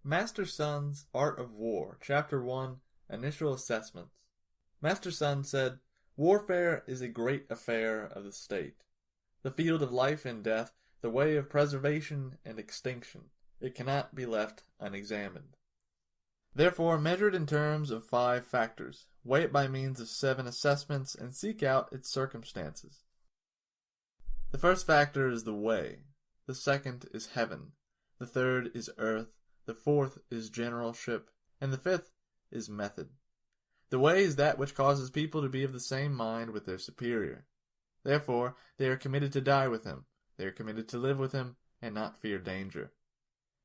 Master Sun's Art of War, Chapter 1, Initial Assessments. Master Sun said, "Warfare is a great affair of the state. The field of life and death, the way of preservation and extinction. It cannot be left unexamined. Therefore, measure it in terms of 5 factors, weigh it by means of 7 assessments, and seek out its circumstances. The first factor is the way. The second is heaven. The third is earth. The fourth is generalship. And the fifth is method. The way is that which causes people to be of the same mind with their superior. Therefore, they are committed to die with him. They are committed to live with him, and not fear danger.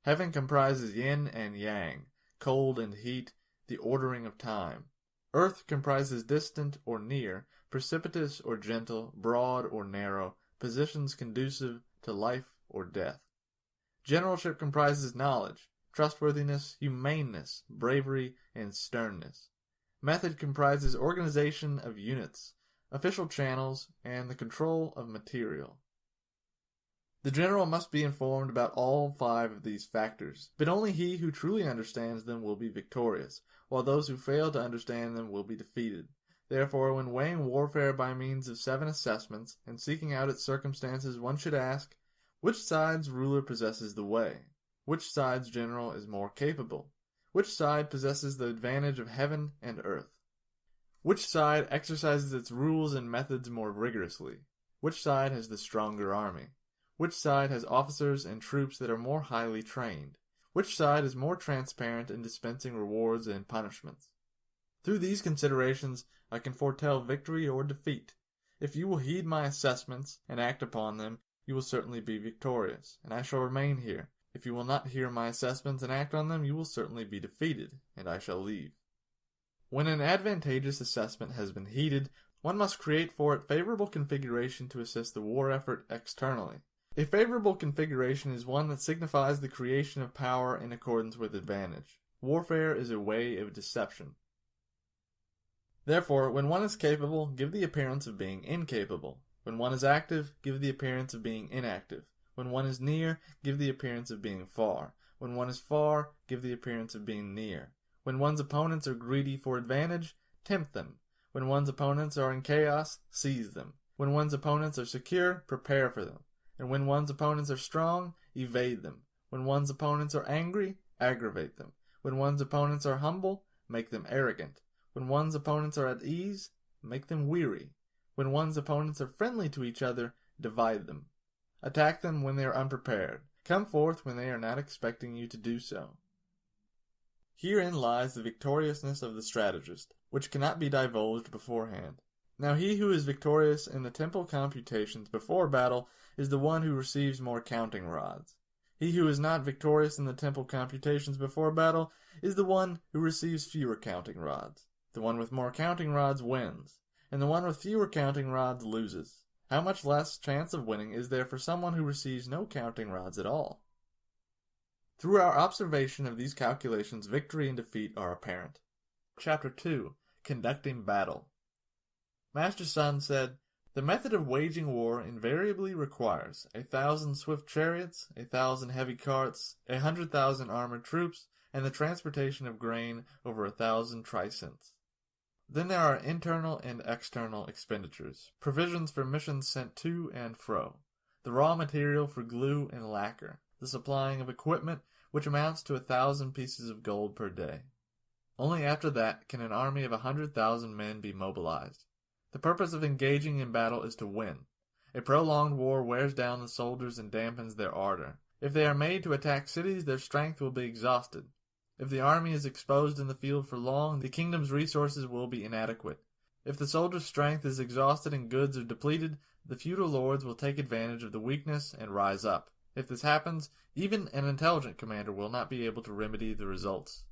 Heaven comprises yin and yang, cold and heat, the ordering of time. Earth comprises distant or near, precipitous or gentle, broad or narrow, positions conducive to life or death. Generalship comprises knowledge, trustworthiness, humaneness, bravery, and sternness. Method comprises organization of units, official channels, and the control of material. The general must be informed about all 5 of these factors, but only he who truly understands them will be victorious, while those who fail to understand them will be defeated. Therefore, when weighing warfare by means of 7 assessments, and seeking out its circumstances, one should ask, which side's ruler possesses the way? Which side's general is more capable? Which side possesses the advantage of heaven and earth? Which side exercises its rules and methods more rigorously? Which side has the stronger army? Which side has officers and troops that are more highly trained? Which side is more transparent in dispensing rewards and punishments? Through these considerations, I can foretell victory or defeat. If you will heed my assessments and act upon them, you will certainly be victorious, and I shall remain here. If you will not hear my assessments and act on them, you will certainly be defeated, and I shall leave." When an advantageous assessment has been heeded, one must create for it favorable configuration to assist the war effort externally. A favorable configuration is one that signifies the creation of power in accordance with advantage. Warfare is a way of deception. Therefore, when one is capable, give the appearance of being incapable. When one is active, give the appearance of being inactive. When one is near, give the appearance of being far. When one is far, give the appearance of being near. When one's opponents are greedy for advantage, tempt them. When one's opponents are in chaos, seize them. When one's opponents are secure, prepare for them. And when one's opponents are strong, evade them. When one's opponents are angry, aggravate them. When one's opponents are humble, make them arrogant. When one's opponents are at ease, make them weary. When one's opponents are friendly to each other, divide them. Attack them when they are unprepared. Come forth when they are not expecting you to do so. Herein lies the victoriousness of the strategist, which cannot be divulged beforehand. Now he who is victorious in the temple computations before battle is the one who receives more counting rods. He who is not victorious in the temple computations before battle is the one who receives fewer counting rods. The one with more counting rods wins, and the one with fewer counting rods loses. How much less chance of winning is there for someone who receives no counting rods at all? Through our observation of these calculations, victory and defeat are apparent. Chapter 2. Conducting Battle. Master Sun said, "The method of waging war invariably requires 1,000 swift chariots, 1,000 heavy carts, 100,000 armored troops, and the transportation of grain over 1,000 trisents. Then there are internal and external expenditures, provisions for missions sent to and fro, the raw material for glue and lacquer, the supplying of equipment, which amounts to 1,000 pieces of gold per day. Only after that can an army of 100,000 men be mobilized. The purpose of engaging in battle is to win. A prolonged war wears down the soldiers and dampens their ardor. If they are made to attack cities, their strength will be exhausted. If the army is exposed in the field for long, the kingdom's resources will be inadequate. If the soldier's strength is exhausted and goods are depleted, the feudal lords will take advantage of the weakness and rise up. If this happens, even an intelligent commander will not be able to remedy the results.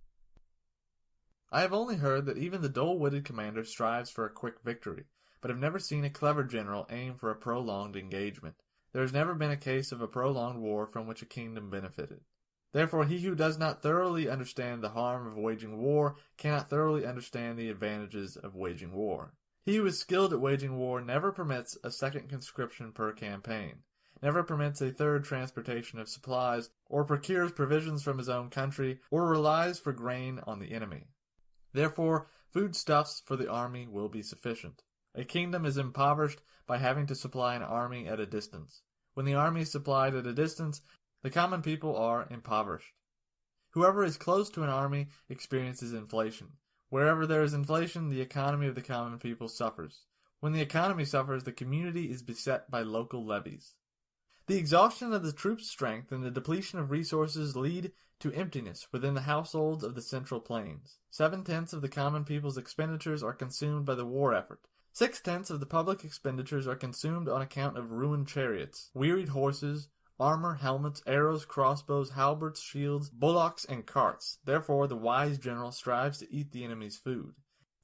I have only heard that even the dull-witted commander strives for a quick victory, but have never seen a clever general aim for a prolonged engagement. There has never been a case of a prolonged war from which a kingdom benefited. Therefore, he who does not thoroughly understand the harm of waging war cannot thoroughly understand the advantages of waging war. He who is skilled at waging war never permits a second conscription per campaign, never permits a third transportation of supplies, or procures provisions from his own country, or relies for grain on the enemy. Therefore, foodstuffs for the army will be sufficient. A kingdom is impoverished by having to supply an army at a distance. When the army is supplied at a distance, the common people are impoverished. Whoever is close to an army experiences inflation. Wherever there is inflation, the economy of the common people suffers. When the economy suffers, the community is beset by local levies. The exhaustion of the troops' strength and the depletion of resources lead to emptiness within the households of the Central Plains. 7/10 of the common people's expenditures are consumed by the war effort. 6/10 of the public expenditures are consumed on account of ruined chariots, wearied horses, armor, helmets, arrows, crossbows, halberds, shields, bullocks, and carts. Therefore, the wise general strives to eat the enemy's food.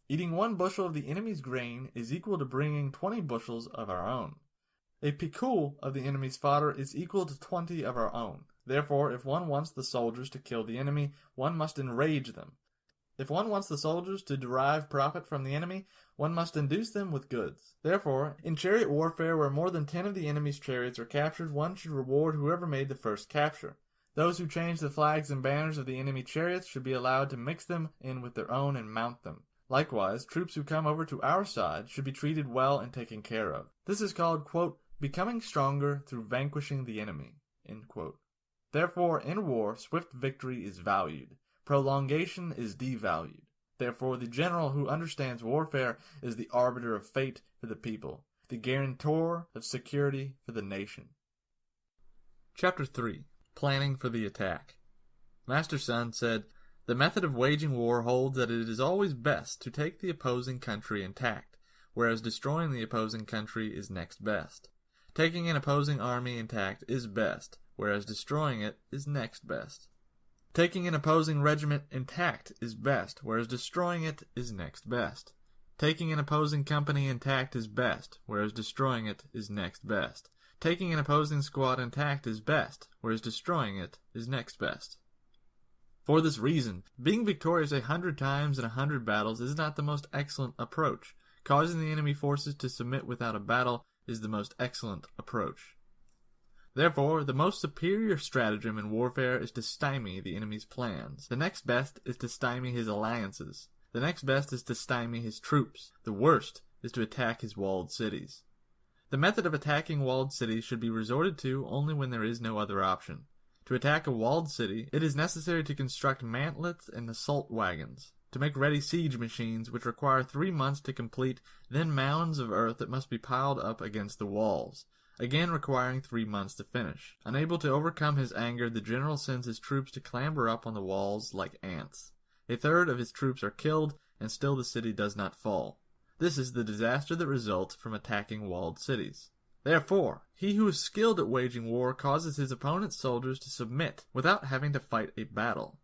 Eating 1 bushel of the enemy's grain is equal to bringing 20 bushels of our own. A picul of the enemy's fodder is equal to 20 of our own. Therefore, if one wants the soldiers to kill the enemy, one must enrage them. If one wants the soldiers to derive profit from the enemy, one must induce them with goods. Therefore, in chariot warfare where more than 10 of the enemy's chariots are captured, one should reward whoever made the first capture. Those who change the flags and banners of the enemy chariots should be allowed to mix them in with their own and mount them. Likewise, troops who come over to our side should be treated well and taken care of. This is called, quote, becoming stronger through vanquishing the enemy, end quote. Therefore, in war, swift victory is valued. Prolongation is devalued. Therefore, the general who understands warfare is the arbiter of fate for the people, the guarantor of security for the nation. Chapter 3. Planning for the Attack. Master Sun said, the method of waging war holds that it is always best to take the opposing country intact, whereas destroying the opposing country is next best. Taking an opposing army intact is best, whereas destroying it is next best. Taking an opposing regiment intact is best, whereas destroying it is next best. Taking an opposing company intact is best, whereas destroying it is next best. Taking an opposing squad intact is best, whereas destroying it is next best. For this reason, being victorious 100 times in 100 battles is not the most excellent approach. Causing the enemy forces to submit without a battle is the most excellent approach. Therefore, the most superior stratagem in warfare is to stymie the enemy's plans. The next best is to stymie his alliances. The next best is to stymie his troops. The worst is to attack his walled cities. The method of attacking walled cities should be resorted to only when there is no other option. To attack a walled city, it is necessary to construct mantlets and assault wagons, to make ready siege machines which require 3 months to complete, then mounds of earth that must be piled up against the walls, again requiring 3 months to finish. Unable to overcome his anger, the general sends his troops to clamber up on the walls like ants. 1/3 of his troops are killed, and still the city does not fall. This is the disaster that results from attacking walled cities. Therefore, he who is skilled at waging war causes his opponent's soldiers to submit without having to fight a battle.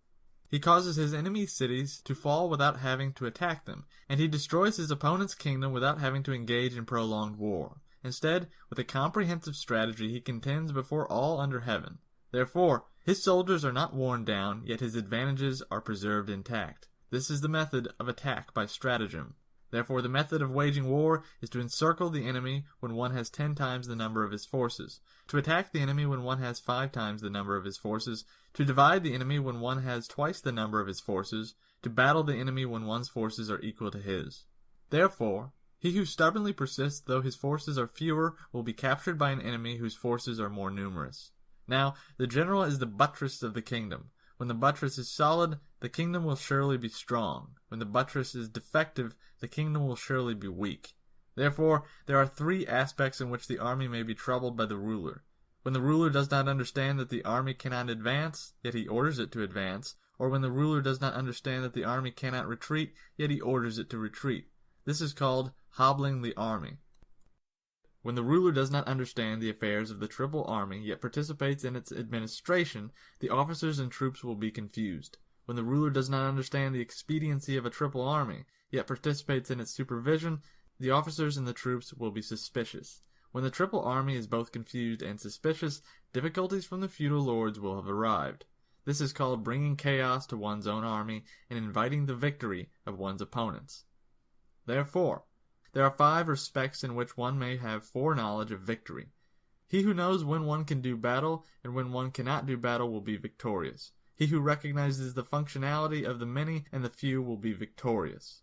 He causes his enemy's cities to fall without having to attack them, and he destroys his opponent's kingdom without having to engage in prolonged war. Instead, with a comprehensive strategy, he contends before all under heaven. Therefore, his soldiers are not worn down, yet his advantages are preserved intact. This is the method of attack by stratagem. Therefore, the method of waging war is to encircle the enemy when one has 10 times the number of his forces, to attack the enemy when one has 5 times the number of his forces, to divide the enemy when one has twice the number of his forces, to battle the enemy when one's forces are equal to his. Therefore, he who stubbornly persists though his forces are fewer will be captured by an enemy whose forces are more numerous. Now, the general is the buttress of the kingdom. When the buttress is solid, the kingdom will surely be strong. When the buttress is defective, the kingdom will surely be weak. Therefore, there are 3 aspects in which the army may be troubled by the ruler. When the ruler does not understand that the army cannot advance, yet he orders it to advance, or when the ruler does not understand that the army cannot retreat, yet he orders it to retreat. This is called hobbling the army. When the ruler does not understand the affairs of the triple army, yet participates in its administration, the officers and troops will be confused. When the ruler does not understand the expediency of a triple army, yet participates in its supervision, the officers and the troops will be suspicious. When the triple army is both confused and suspicious, difficulties from the feudal lords will have arrived. This is called bringing chaos to one's own army and inviting the victory of one's opponents. Therefore, there are 5 respects in which one may have foreknowledge of victory. He who knows when one can do battle and when one cannot do battle will be victorious. He who recognizes the functionality of the many and the few will be victorious.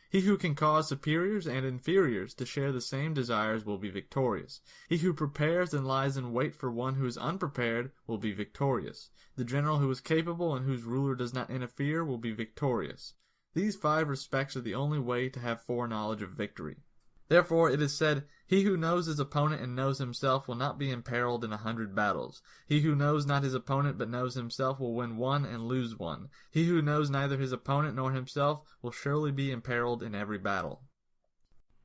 He who can cause superiors and inferiors to share the same desires will be victorious. He who prepares and lies in wait for one who is unprepared will be victorious. The general who is capable and whose ruler does not interfere will be victorious. These 5 respects are the only way to have foreknowledge of victory. Therefore it is said, he who knows his opponent and knows himself will not be imperiled in 100 battles. He who knows not his opponent but knows himself will win 1 and lose 1. He who knows neither his opponent nor himself will surely be imperiled in every battle.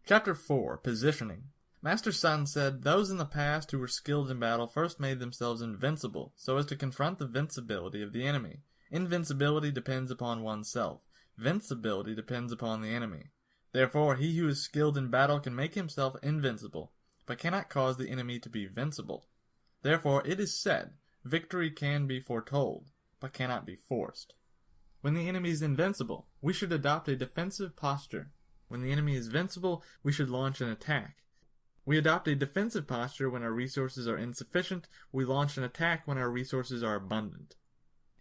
Chapter 4. Positioning. Master Sun said, those in the past who were skilled in battle first made themselves invincible, so as to confront the vincibility of the enemy. Invincibility depends upon oneself. Vincibility depends upon the enemy. Therefore, he who is skilled in battle can make himself invincible, but cannot cause the enemy to be vincible. Therefore, it is said, victory can be foretold, but cannot be forced. When the enemy is invincible, we should adopt a defensive posture. When the enemy is vincible, we should launch an attack. We adopt a defensive posture when our resources are insufficient. We launch an attack when our resources are abundant.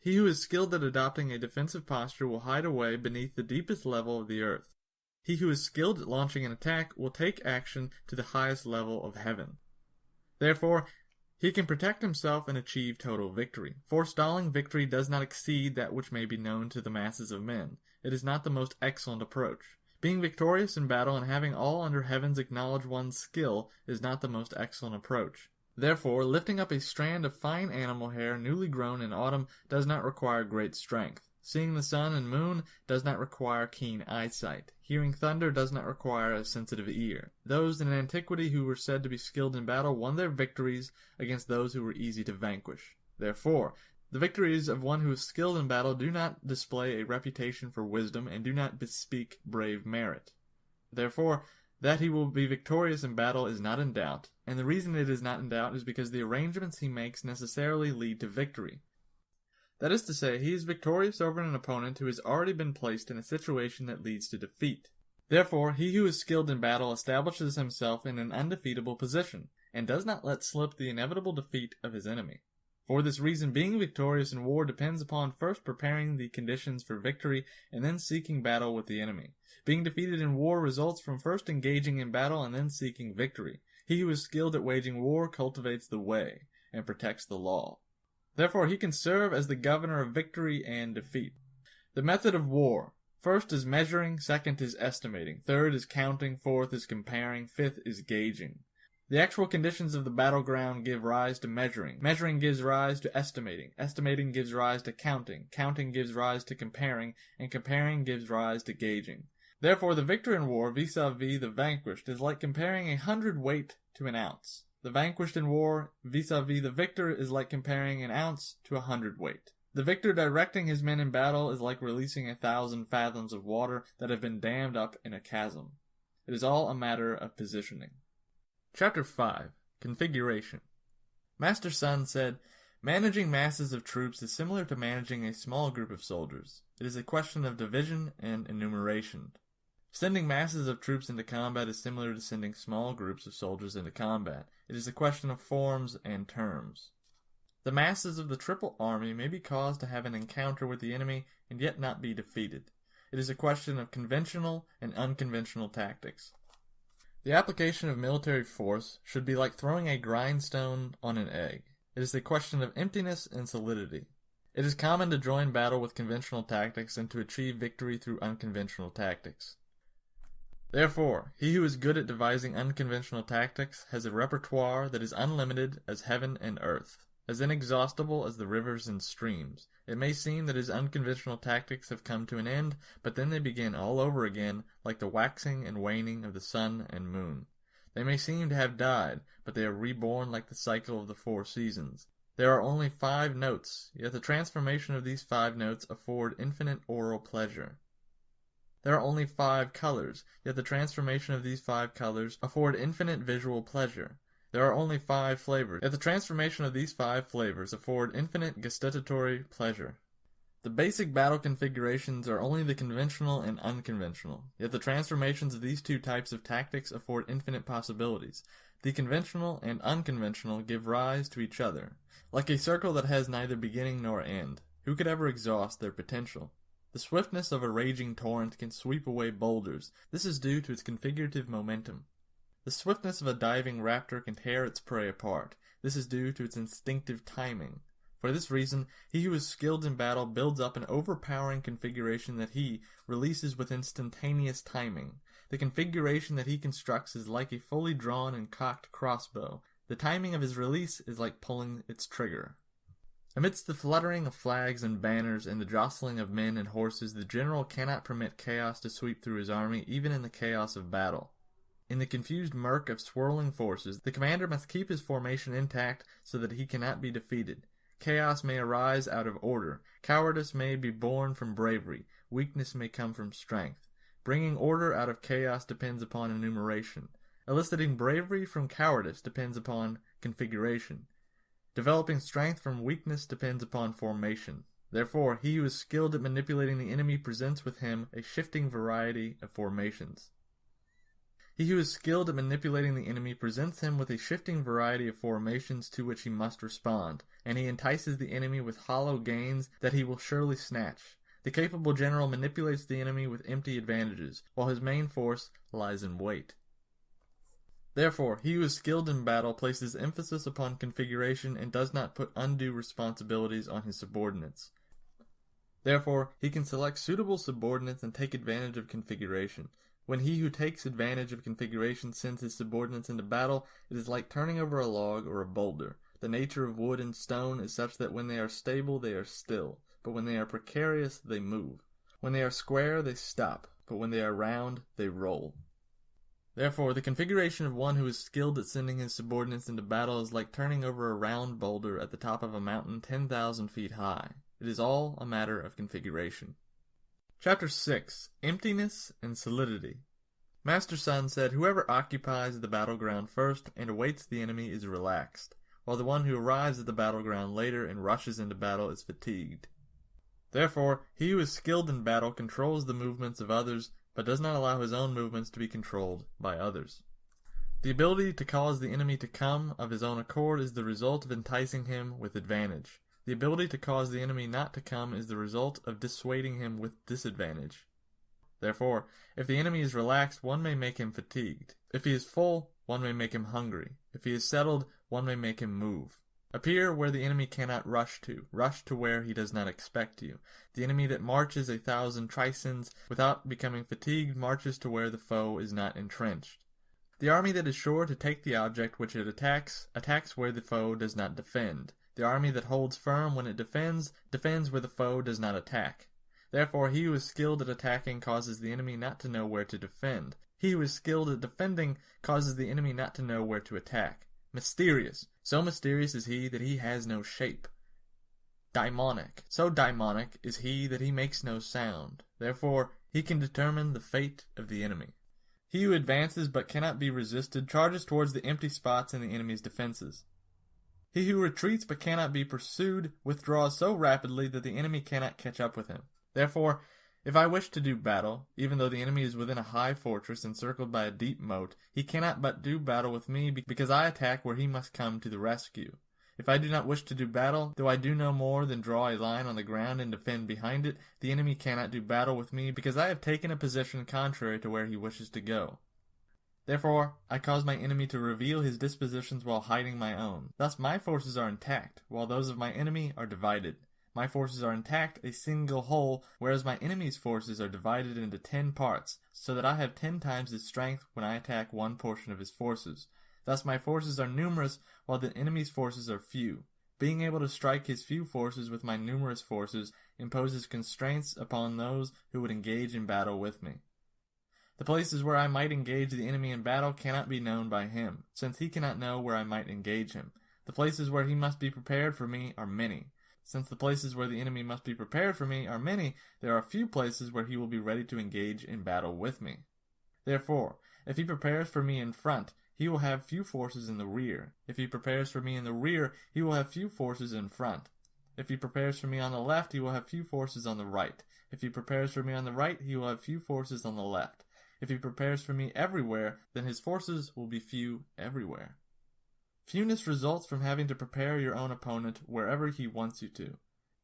He who is skilled at adopting a defensive posture will hide away beneath the deepest level of the earth. He who is skilled at launching an attack will take action to the highest level of heaven. Therefore, he can protect himself and achieve total victory. Forestalling victory does not exceed that which may be known to the masses of men. It is not the most excellent approach. Being victorious in battle and having all under heavens acknowledge one's skill is not the most excellent approach. Therefore, lifting up a strand of fine animal hair newly grown in autumn does not require great strength. Seeing the sun and moon does not require keen eyesight. Hearing thunder does not require a sensitive ear. Those in antiquity who were said to be skilled in battle won their victories against those who were easy to vanquish. Therefore, the victories of one who is skilled in battle do not display a reputation for wisdom and do not bespeak brave merit. Therefore, that he will be victorious in battle is not in doubt, and the reason it is not in doubt is because the arrangements he makes necessarily lead to victory. That is to say, he is victorious over an opponent who has already been placed in a situation that leads to defeat. Therefore, he who is skilled in battle establishes himself in an undefeatable position, and does not let slip the inevitable defeat of his enemy. For this reason, being victorious in war depends upon first preparing the conditions for victory and then seeking battle with the enemy. Being defeated in war results from first engaging in battle and then seeking victory. He who is skilled at waging war cultivates the way and protects the law. Therefore, he can serve as the governor of victory and defeat. The method of war. First is measuring, second is estimating, third is counting, fourth is comparing, fifth is gauging. The actual conditions of the battleground give rise to measuring. Measuring gives rise to estimating. Estimating gives rise to counting. Counting gives rise to comparing, and comparing gives rise to gauging. Therefore, the victor in war vis-a-vis the vanquished is like comparing 100 weight to an ounce. The vanquished in war vis-a-vis the victor is like comparing an ounce to 100 weight. The victor directing his men in battle is like releasing 1,000 fathoms of water that have been dammed up in a chasm. It is all a matter of positioning. Chapter 5. Configuration. Master Sun said, managing masses of troops is similar to managing a small group of soldiers. It is a question of division and enumeration. Sending masses of troops into combat is similar to sending small groups of soldiers into combat. It is a question of forms and terms. The masses of the triple army may be caused to have an encounter with the enemy and yet not be defeated. It is a question of conventional and unconventional tactics. The application of military force should be like throwing a grindstone on an egg. It is a question of emptiness and solidity. It is common to join battle with conventional tactics and to achieve victory through unconventional tactics. Therefore, he who is good at devising unconventional tactics has a repertoire that is unlimited as heaven and earth, as inexhaustible as the rivers and streams. It may seem that his unconventional tactics have come to an end, but then they begin all over again, like the waxing and waning of the sun and moon. They may seem to have died, but they are reborn like the cycle of the 4 seasons. There are only 5 notes, yet the transformation of these 5 notes afford infinite oral pleasure. There are only 5 colors, yet the transformation of these 5 colors afford infinite visual pleasure. There are only 5 flavors, yet the transformation of these 5 flavors afford infinite gustatory pleasure. The basic battle configurations are only the conventional and unconventional, yet the transformations of these 2 types of tactics afford infinite possibilities. The conventional and unconventional give rise to each other, like a circle that has neither beginning nor end. Who could ever exhaust their potential? The swiftness of a raging torrent can sweep away boulders. This is due to its configurative momentum. The swiftness of a diving raptor can tear its prey apart. This is due to its instinctive timing. For this reason, he who is skilled in battle builds up an overpowering configuration that he releases with instantaneous timing. The configuration that he constructs is like a fully drawn and cocked crossbow. The timing of his release is like pulling its trigger. Amidst the fluttering of flags and banners and the jostling of men and horses, the general cannot permit chaos to sweep through his army, even in the chaos of battle. In the confused murk of swirling forces, the commander must keep his formation intact so that he cannot be defeated. Chaos may arise out of order. Cowardice may be born from bravery. Weakness may come from strength. Bringing order out of chaos depends upon enumeration. Eliciting bravery from cowardice depends upon configuration. Developing strength from weakness depends upon formation. Therefore, he who is skilled at manipulating the enemy presents with him a shifting variety of formations. He who is skilled at manipulating the enemy presents him with a shifting variety of formations to which he must respond, and he entices the enemy with hollow gains that he will surely snatch. The capable general manipulates the enemy with empty advantages, while his main force lies in wait. Therefore, he who is skilled in battle places emphasis upon configuration and does not put undue responsibilities on his subordinates. Therefore, he can select suitable subordinates and take advantage of configuration. When he who takes advantage of configuration sends his subordinates into battle, it is like turning over a log or a boulder. The nature of wood and stone is such that when they are stable, they are still, but when they are precarious, they move. When they are square, they stop, but when they are round, they roll. Therefore, the configuration of one who is skilled at sending his subordinates into battle is like turning over a round boulder at the top of a mountain 10,000 feet high. It is all a matter of configuration. Chapter 6. Emptiness and Solidity. Master Sun said, "Whoever occupies the battleground first and awaits the enemy is relaxed, while the one who arrives at the battleground later and rushes into battle is fatigued. Therefore, he who is skilled in battle controls the movements of others, but does not allow his own movements to be controlled by others. The ability to cause the enemy to come of his own accord is the result of enticing him with advantage. The ability to cause the enemy not to come is the result of dissuading him with disadvantage. Therefore, if the enemy is relaxed, one may make him fatigued. If he is full, one may make him hungry. If he is settled, one may make him move. Appear where the enemy cannot rush to where he does not expect you. The enemy that marches 1,000 trisons without becoming fatigued marches to where the foe is not entrenched. The army that is sure to take the object which it attacks, attacks where the foe does not defend. The army that holds firm when it defends, defends where the foe does not attack. Therefore, he who is skilled at attacking causes the enemy not to know where to defend. He who is skilled at defending causes the enemy not to know where to attack. Mysterious. So mysterious is he that he has no shape. Daimonic. So daimonic is he that he makes no sound. Therefore, he can determine the fate of the enemy. He who advances but cannot be resisted charges towards the empty spots in the enemy's defenses. He who retreats but cannot be pursued withdraws so rapidly that the enemy cannot catch up with him. Therefore, if I wish to do battle, even though the enemy is within a high fortress encircled by a deep moat, he cannot but do battle with me because I attack where he must come to the rescue. If I do not wish to do battle, though I do no more than draw a line on the ground and defend behind it, the enemy cannot do battle with me because I have taken a position contrary to where he wishes to go. Therefore, I cause my enemy to reveal his dispositions while hiding my own. Thus my forces are intact, while those of my enemy are divided. My forces are intact, a single whole, whereas my enemy's forces are divided into 10 parts, so that I have 10 times his strength when I attack one portion of his forces. Thus my forces are numerous, while the enemy's forces are few. Being able to strike his few forces with my numerous forces imposes constraints upon those who would engage in battle with me. The places where I might engage the enemy in battle cannot be known by him, since he cannot know where I might engage him. The places where he must be prepared for me are many. Since the places where the enemy must be prepared for me are many, there are few places where he will be ready to engage in battle with me. Therefore, if he prepares for me in front, he will have few forces in the rear. If he prepares for me in the rear, he will have few forces in front. If he prepares for me on the left, he will have few forces on the right. If he prepares for me on the right, he will have few forces on the left. If he prepares for me everywhere, then his forces will be few everywhere. Fewness results from having to prepare your own opponent wherever he wants you to.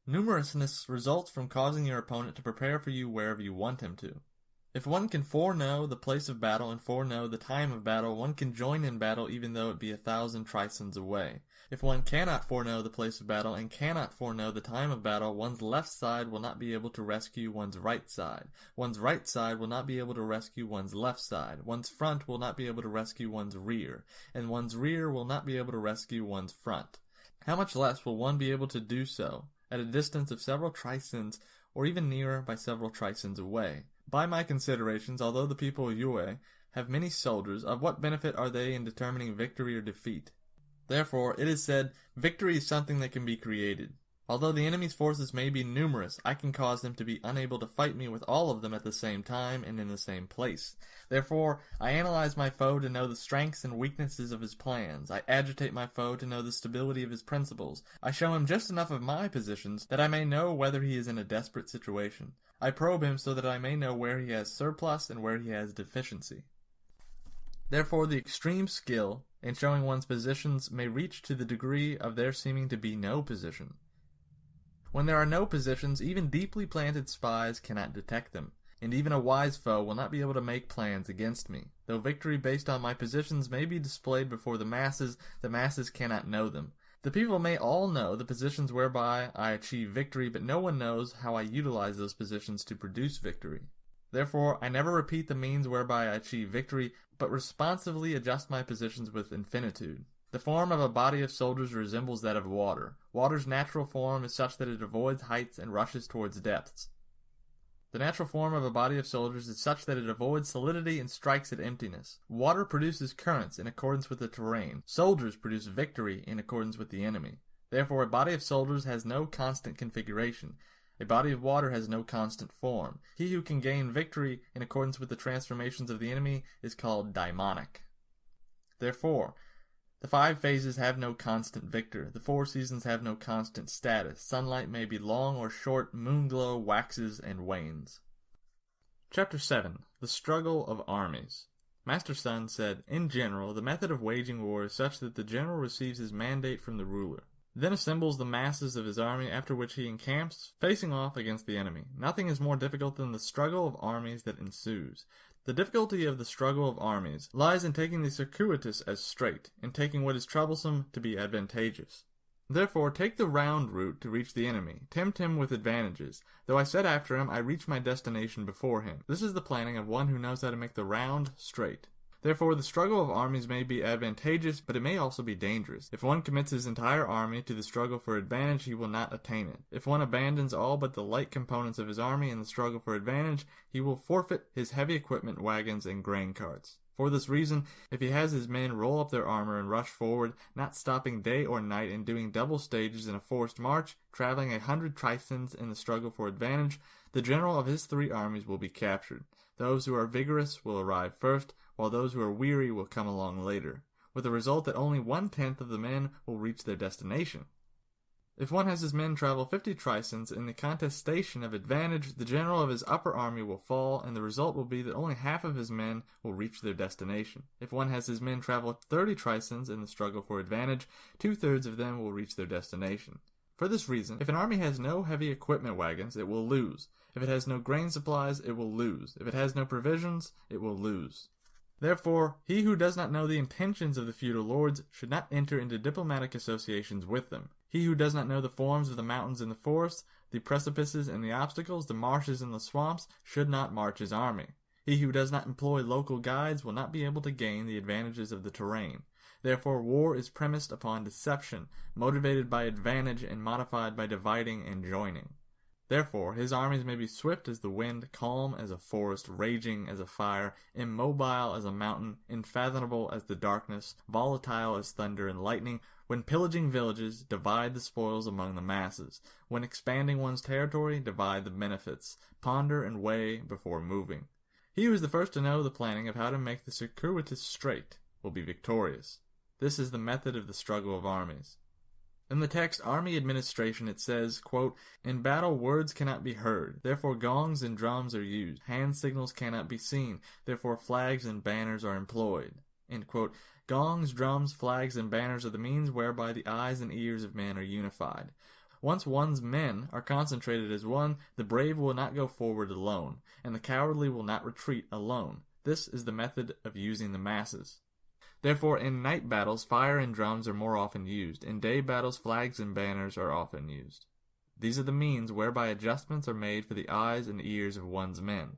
Numerousness results from causing your opponent to prepare for you wherever you want him to. If one can foreknow the place of battle and foreknow the time of battle, one can join in battle even though it be 1,000 trisyns away. If one cannot foreknow the place of battle and cannot foreknow the time of battle, one's left side will not be able to rescue one's right side. One's right side will not be able to rescue one's left side. One's front will not be able to rescue one's rear. And one's rear will not be able to rescue one's front. How much less will one be able to do so at a distance of several trisyns, or even nearer by several trisyns away? By my considerations, although the people of Yue have many soldiers, of what benefit are they in determining victory or defeat? Therefore, it is said, victory is something that can be created. Although the enemy's forces may be numerous, I can cause them to be unable to fight me with all of them at the same time and in the same place. Therefore, I analyze my foe to know the strengths and weaknesses of his plans. I agitate my foe to know the stability of his principles. I show him just enough of my positions that I may know whether he is in a desperate situation. I probe him so that I may know where he has surplus and where he has deficiency. Therefore, the extreme skill in showing one's positions may reach to the degree of there seeming to be no position. When there are no positions, even deeply planted spies cannot detect them, and even a wise foe will not be able to make plans against me. Though victory based on my positions may be displayed before the masses cannot know them. The people may all know the positions whereby I achieve victory, but no one knows how I utilize those positions to produce victory. Therefore, I never repeat the means whereby I achieve victory, but responsively adjust my positions with infinitude. The form of a body of soldiers resembles that of water. Water's natural form is such that it avoids heights and rushes towards depths. The natural form of a body of soldiers is such that it avoids solidity and strikes at emptiness. Water produces currents in accordance with the terrain. Soldiers produce victory in accordance with the enemy. Therefore, a body of soldiers has no constant configuration. A body of water has no constant form. He who can gain victory in accordance with the transformations of the enemy is called daimonic. Therefore, the 5 phases have no constant victor. The 4 seasons have no constant status. Sunlight may be long or short. Moonglow waxes and wanes. Chapter 7. The Struggle of Armies. Master Sun said, in general, the method of waging war is such that the general receives his mandate from the ruler, then assembles the masses of his army, after which he encamps, facing off against the enemy. Nothing is more difficult than the struggle of armies that ensues. The difficulty of the struggle of armies lies in taking the circuitous as straight, in taking what is troublesome to be advantageous. Therefore, take the round route to reach the enemy. Tempt him with advantages. Though I set after him, I reach my destination before him. This is the planning of one who knows how to make the round straight. Therefore, the struggle of armies may be advantageous, but it may also be dangerous. If one commits his entire army to the struggle for advantage, he will not attain it. If one abandons all but the light components of his army in the struggle for advantage, he will forfeit his heavy equipment wagons and grain carts. For this reason, if he has his men roll up their armor and rush forward, not stopping day or night and doing double stages in a forced march, traveling 100 trisyns in the struggle for advantage, the general of his 3 armies will be captured. Those who are vigorous will arrive first, while those who are weary will come along later, with the result that only 1/10 of the men will reach their destination. If one has his men travel 50 trisyns in the contestation of advantage, the general of his upper army will fall, and the result will be that only half of his men will reach their destination. If one has his men travel 30 trisyns in the struggle for advantage, 2/3 of them will reach their destination. For this reason, if an army has no heavy equipment wagons, it will lose. If it has no grain supplies, it will lose. If it has no provisions, it will lose. Therefore, he who does not know the intentions of the feudal lords should not enter into diplomatic associations with them. He who does not know the forms of the mountains and the forests, the precipices and the obstacles, the marshes and the swamps, should not march his army. He who does not employ local guides will not be able to gain the advantages of the terrain. Therefore, war is premised upon deception, motivated by advantage and modified by dividing and joining. Therefore, his armies may be swift as the wind, calm as a forest, raging as a fire, immobile as a mountain, unfathomable as the darkness, volatile as thunder and lightning. When pillaging villages, divide the spoils among the masses. When expanding one's territory, divide the benefits. Ponder and weigh before moving. He who is the first to know the planning of how to make the circuitous straight will be victorious. This is the method of the struggle of armies. In the text Army Administration it says, quote, in battle words cannot be heard, therefore gongs and drums are used. Hand signals cannot be seen, therefore flags and banners are employed. End quote. Gongs, drums, flags, and banners are the means whereby the eyes and ears of men are unified. Once one's men are concentrated as one, the brave will not go forward alone, and the cowardly will not retreat alone. This is the method of using the masses. Therefore, in night battles, fire and drums are more often used. In day battles, flags and banners are often used. These are the means whereby adjustments are made for the eyes and ears of one's men.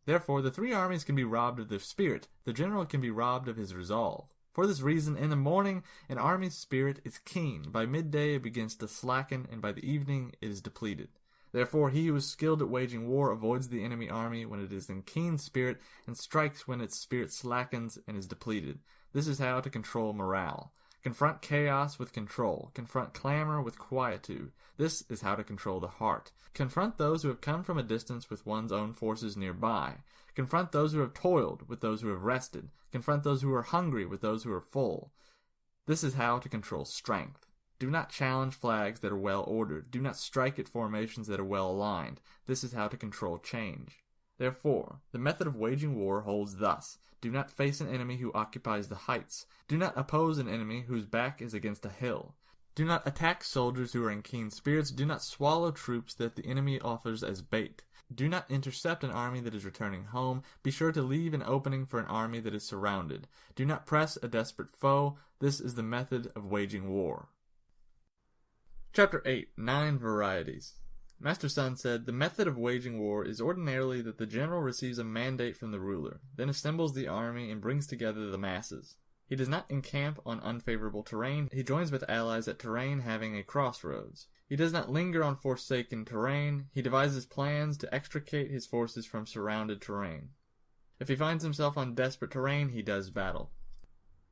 Therefore, the three armies can be robbed of their spirit. The general can be robbed of his resolve. For this reason, in the morning, an army's spirit is keen. By midday, it begins to slacken, and by the evening, it is depleted. Therefore, he who is skilled at waging war avoids the enemy army when it is in keen spirit, and strikes when its spirit slackens and is depleted. This is how to control morale. Confront chaos with control. Confront clamor with quietude. This is how to control the heart. Confront those who have come from a distance with one's own forces nearby. Confront those who have toiled with those who have rested. Confront those who are hungry with those who are full. This is how to control strength. Do not challenge flags that are well ordered. Do not strike at formations that are well aligned. This is how to control change. Therefore, the method of waging war holds thus. Do not face an enemy who occupies the heights. Do not oppose an enemy whose back is against a hill. Do not attack soldiers who are in keen spirits. Do not swallow troops that the enemy offers as bait. Do not intercept an army that is returning home. Be sure to leave an opening for an army that is surrounded. Do not press a desperate foe. This is the method of waging war. Chapter 8. 9 Varieties. Master Sun said, the method of waging war is ordinarily that the general receives a mandate from the ruler, then assembles the army and brings together the masses. He does not encamp on unfavorable terrain. He joins with allies at terrain having a crossroads. He does not linger on forsaken terrain. He devises plans to extricate his forces from surrounded terrain. If he finds himself on desperate terrain, he does battle.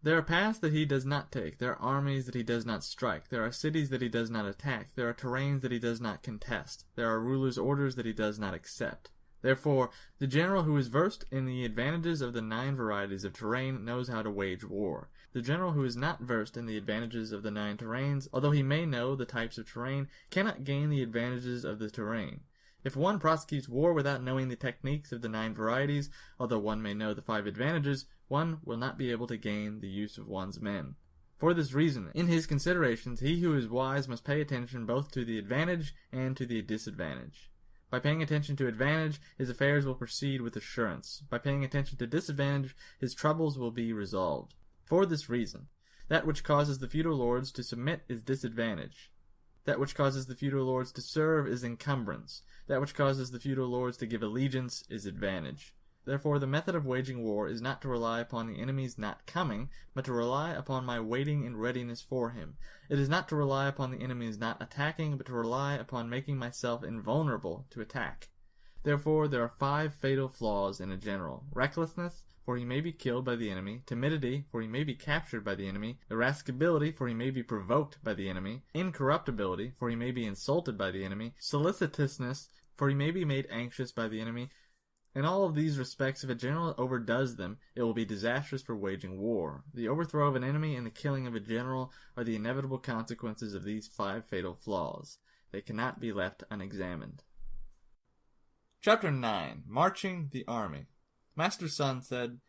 There are paths that he does not take. There are armies that he does not strike. There are cities that he does not attack. There are terrains that he does not contest. There are rulers' orders that he does not accept. Therefore, the general who is versed in the advantages of the 9 varieties of terrain knows how to wage war. The general who is not versed in the advantages of the 9 terrains, although he may know the types of terrain, cannot gain the advantages of the terrain. If one prosecutes war without knowing the techniques of the 9 varieties, although one may know the 5 advantages, one will not be able to gain the use of one's men. For this reason, in his considerations, he who is wise must pay attention both to the advantage and to the disadvantage. By paying attention to advantage, his affairs will proceed with assurance. By paying attention to disadvantage, his troubles will be resolved. For this reason, that which causes the feudal lords to submit is disadvantage. That which causes the feudal lords to serve is encumbrance. That which causes the feudal lords to give allegiance is advantage. Therefore, the method of waging war is not to rely upon the enemy's not coming, but to rely upon my waiting in readiness for him. It is not to rely upon the enemy's not attacking, but to rely upon making myself invulnerable to attack. Therefore, there are 5 fatal flaws in a general. Recklessness, for he may be killed by the enemy. Timidity, for he may be captured by the enemy. Irascibility, for he may be provoked by the enemy. Incorruptibility, for he may be insulted by the enemy. Solicitousness, for he may be made anxious by the enemy. In all of these respects, if a general overdoes them, it will be disastrous for waging war. The overthrow of an enemy and the killing of a general are the inevitable consequences of these 5 fatal flaws. They cannot be left unexamined. Chapter 9. Marching the Army. Master Sun said,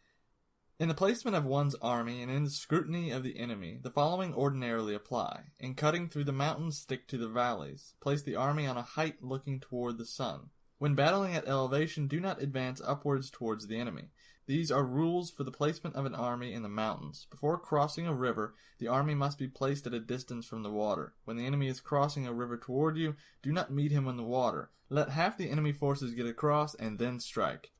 in the placement of one's army and in the scrutiny of the enemy, the following ordinarily apply. In cutting through the mountains, stick to the valleys. Place the army on a height looking toward the sun. When battling at elevation, do not advance upwards towards the enemy. These are rules for the placement of an army in the mountains. Before crossing a river, the army must be placed at a distance from the water. When the enemy is crossing a river toward you, do not meet him in the water. Let half the enemy forces get across and then strike.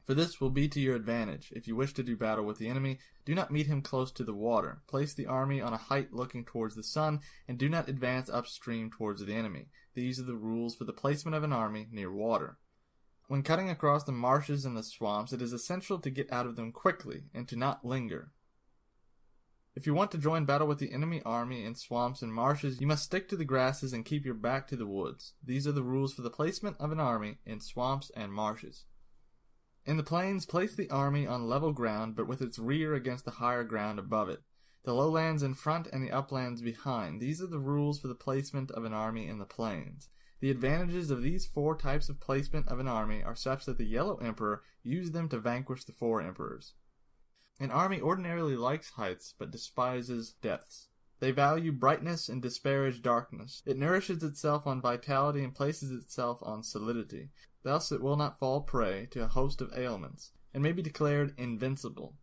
For this will be to your advantage. If you wish to do battle with the enemy, do not meet him close to the water. Place the army on a height looking towards the sun, and do not advance upstream towards the enemy. These are the rules for the placement of an army near water. When cutting across the marshes and the swamps, it is essential to get out of them quickly, and to not linger. If you want to join battle with the enemy army in swamps and marshes, you must stick to the grasses and keep your back to the woods. These are the rules for the placement of an army in swamps and marshes. In the plains, place the army on level ground, but with its rear against the higher ground above it. The lowlands in front and the uplands behind. These are the rules for the placement of an army in the plains. The advantages of these 4 types of placement of an army are such that the Yellow Emperor used them to vanquish the 4 emperors. An army ordinarily likes heights, but despises depths. They value brightness and disparage darkness. It nourishes itself on vitality and places itself on solidity. Thus it will not fall prey to a host of ailments, and may be declared invincible.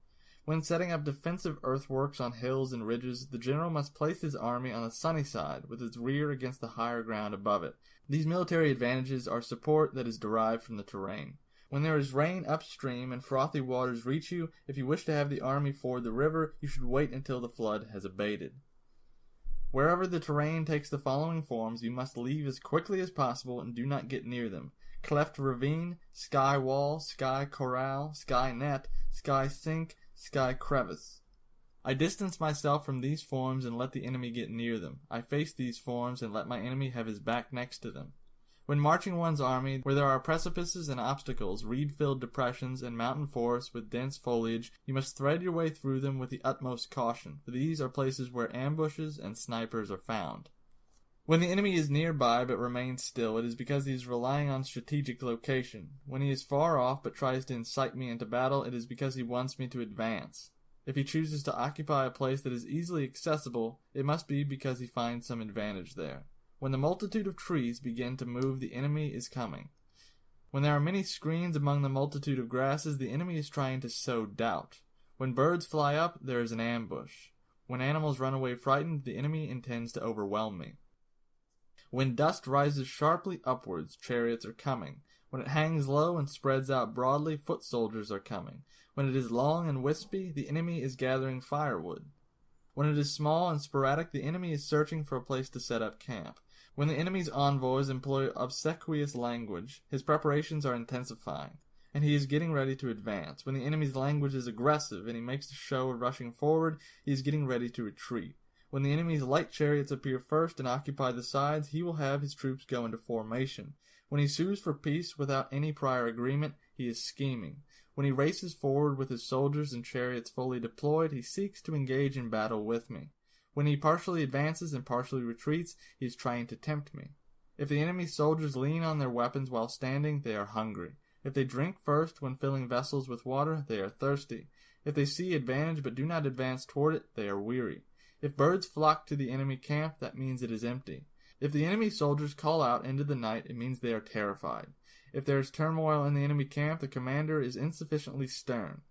When setting up defensive earthworks on hills and ridges, the general must place his army on the sunny side, with its rear against the higher ground above it. These military advantages are support that is derived from the terrain. When there is rain upstream and frothy waters reach you, if you wish to have the army ford the river, you should wait until the flood has abated. Wherever the terrain takes the following forms, you must leave as quickly as possible and do not get near them: cleft ravine, sky wall, sky corral, sky net, sky sink, sky crevice. I distance myself from these forms and let the enemy get near them. I face these forms and let my enemy have his back next to them. When marching one's army, where there are precipices and obstacles, reed-filled depressions, and mountain forests with dense foliage, you must thread your way through them with the utmost caution, for these are places where ambushes and snipers are found. When the enemy is nearby but remains still, it is because he is relying on strategic location. When he is far off but tries to incite me into battle, it is because he wants me to advance. If he chooses to occupy a place that is easily accessible, it must be because he finds some advantage there. When the multitude of trees begin to move, the enemy is coming. When there are many screens among the multitude of grasses, the enemy is trying to sow doubt. When birds fly up, there is an ambush. When animals run away frightened, the enemy intends to overwhelm me. When dust rises sharply upwards, chariots are coming. When it hangs low and spreads out broadly, foot soldiers are coming. When it is long and wispy, the enemy is gathering firewood. When it is small and sporadic, the enemy is searching for a place to set up camp. When the enemy's envoys employ obsequious language, his preparations are intensifying, and he is getting ready to advance. When the enemy's language is aggressive and he makes a show of rushing forward, he is getting ready to retreat. When the enemy's light chariots appear first and occupy the sides, he will have his troops go into formation. When he sues for peace without any prior agreement, he is scheming. When he races forward with his soldiers and chariots fully deployed, he seeks to engage in battle with me. When he partially advances and partially retreats, he is trying to tempt me. If the enemy's soldiers lean on their weapons while standing, they are hungry. If they drink first when filling vessels with water, they are thirsty. If they see advantage but do not advance toward it, they are weary. If birds flock to the enemy camp, that means it is empty. If the enemy soldiers call out into the night, it means they are terrified. If there is turmoil in the enemy camp, the commander is insufficiently stern.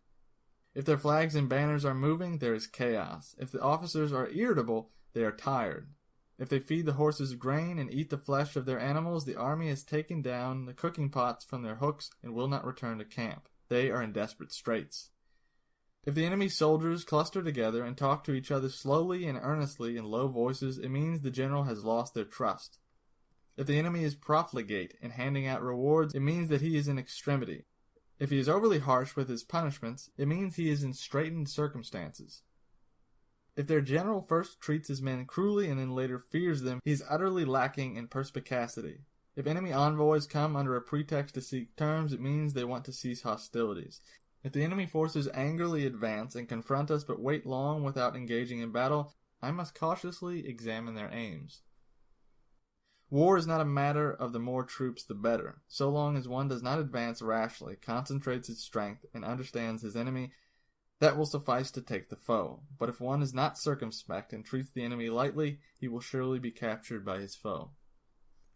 If their flags and banners are moving, there is chaos. If the officers are irritable, they are tired. If they feed the horses grain and eat the flesh of their animals, the army has taken down the cooking pots from their hooks and will not return to camp. They are in desperate straits. If the enemy's soldiers cluster together and talk to each other slowly and earnestly in low voices, it means the general has lost their trust. If the enemy is profligate in handing out rewards, it means that he is in extremity. If he is overly harsh with his punishments, it means he is in straitened circumstances. If their general first treats his men cruelly and then later fears them, he is utterly lacking in perspicacity. If enemy envoys come under a pretext to seek terms, it means they want to cease hostilities. If the enemy forces angrily advance and confront us but wait long without engaging in battle, I must cautiously examine their aims. War is not a matter of the more troops the better. So long as one does not advance rashly, concentrates its strength, and understands his enemy, that will suffice to take the foe. But if one is not circumspect and treats the enemy lightly, he will surely be captured by his foe.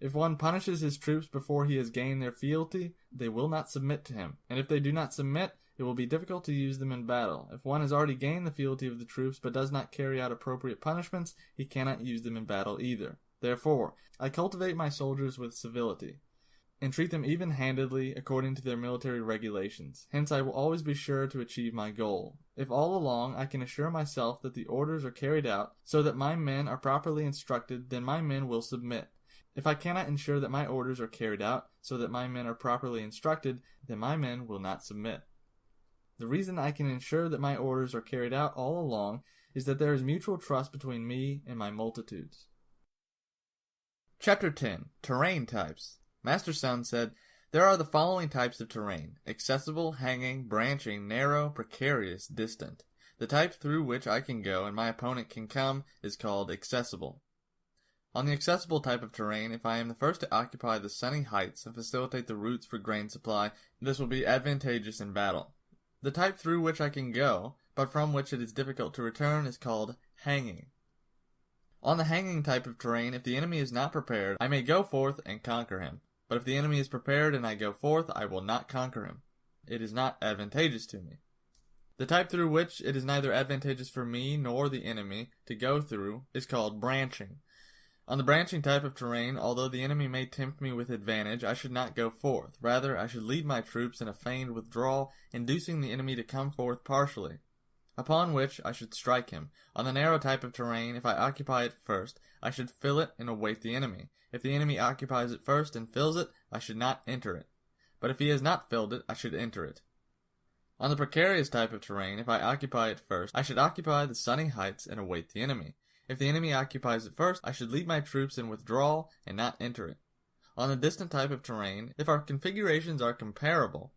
If one punishes his troops before he has gained their fealty, they will not submit to him, and if they do not submit, it will be difficult to use them in battle. If one has already gained the fealty of the troops but does not carry out appropriate punishments, he cannot use them in battle either. Therefore, I cultivate my soldiers with civility, and treat them even-handedly according to their military regulations. Hence I will always be sure to achieve my goal. If all along I can assure myself that the orders are carried out so that my men are properly instructed, then my men will submit. If I cannot ensure that my orders are carried out so that my men are properly instructed, then my men will not submit. The reason I can ensure that my orders are carried out all along is that there is mutual trust between me and my multitudes. Chapter 10. Terrain Types. Master Sun said, "There are the following types of terrain: accessible, hanging, branching, narrow, precarious, distant. The type through which I can go and my opponent can come is called accessible. On the accessible type of terrain, if I am the first to occupy the sunny heights and facilitate the routes for grain supply, this will be advantageous in battle. The type through which I can go, but from which it is difficult to return, is called hanging. On the hanging type of terrain, if the enemy is not prepared, I may go forth and conquer him. But if the enemy is prepared and I go forth, I will not conquer him. It is not advantageous to me. The type through which it is neither advantageous for me nor the enemy to go through is called branching. On the branching type of terrain, although the enemy may tempt me with advantage, I should not go forth. Rather, I should lead my troops in a feigned withdrawal, inducing the enemy to come forth partially, upon which I should strike him. On the narrow type of terrain, if I occupy it first, I should fill it and await the enemy. If the enemy occupies it first and fills it, I should not enter it. But if he has not filled it, I should enter it. On the precarious type of terrain, if I occupy it first, I should occupy the sunny heights and await the enemy. If the enemy occupies it first, I should lead my troops in withdrawal and not enter it. On the distant type of terrain, if our configurations are comparable,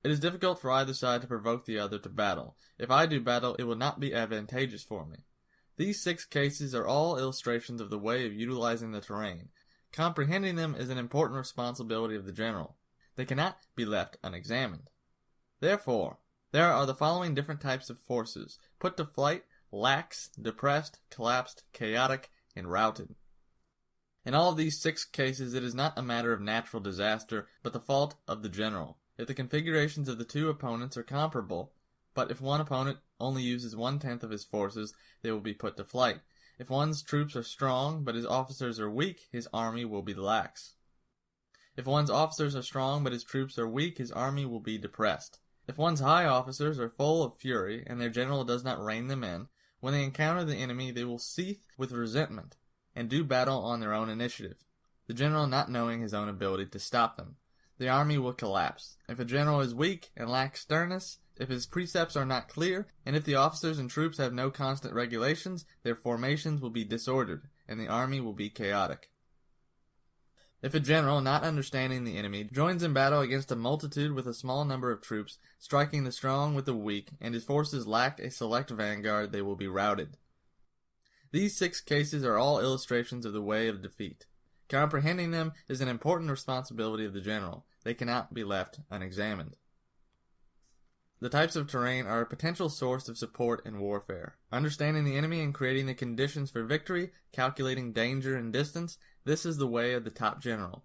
it is difficult for either side to provoke the other to battle. If I do battle, it will not be advantageous for me. These 6 cases are all illustrations of the way of utilizing the terrain. Comprehending them is an important responsibility of the general. They cannot be left unexamined. Therefore, there are the following different types of forces: put to flight, lax, depressed, collapsed, chaotic, and routed. In all of these 6 cases, it is not a matter of natural disaster, but the fault of the general. If the configurations of the 2 opponents are comparable, but if one opponent only uses 1/10 of his forces, they will be put to flight. If one's troops are strong, but his officers are weak, his army will be lax. If one's officers are strong, but his troops are weak, his army will be depressed. If one's high officers are full of fury, and their general does not rein them in, when they encounter the enemy, they will seethe with resentment, and do battle on their own initiative, the general not knowing his own ability to stop them. The army will collapse. If a general is weak and lacks sternness, if his precepts are not clear, and if the officers and troops have no constant regulations, their formations will be disordered, and the army will be chaotic. If a general, not understanding the enemy, joins in battle against a multitude with a small number of troops, striking the strong with the weak, and his forces lack a select vanguard, they will be routed. These 6 cases are all illustrations of the way of defeat. Comprehending them is an important responsibility of the general. They cannot be left unexamined. The types of terrain are a potential source of support in warfare. Understanding the enemy and creating the conditions for victory, calculating danger and distance, this is the way of the top general.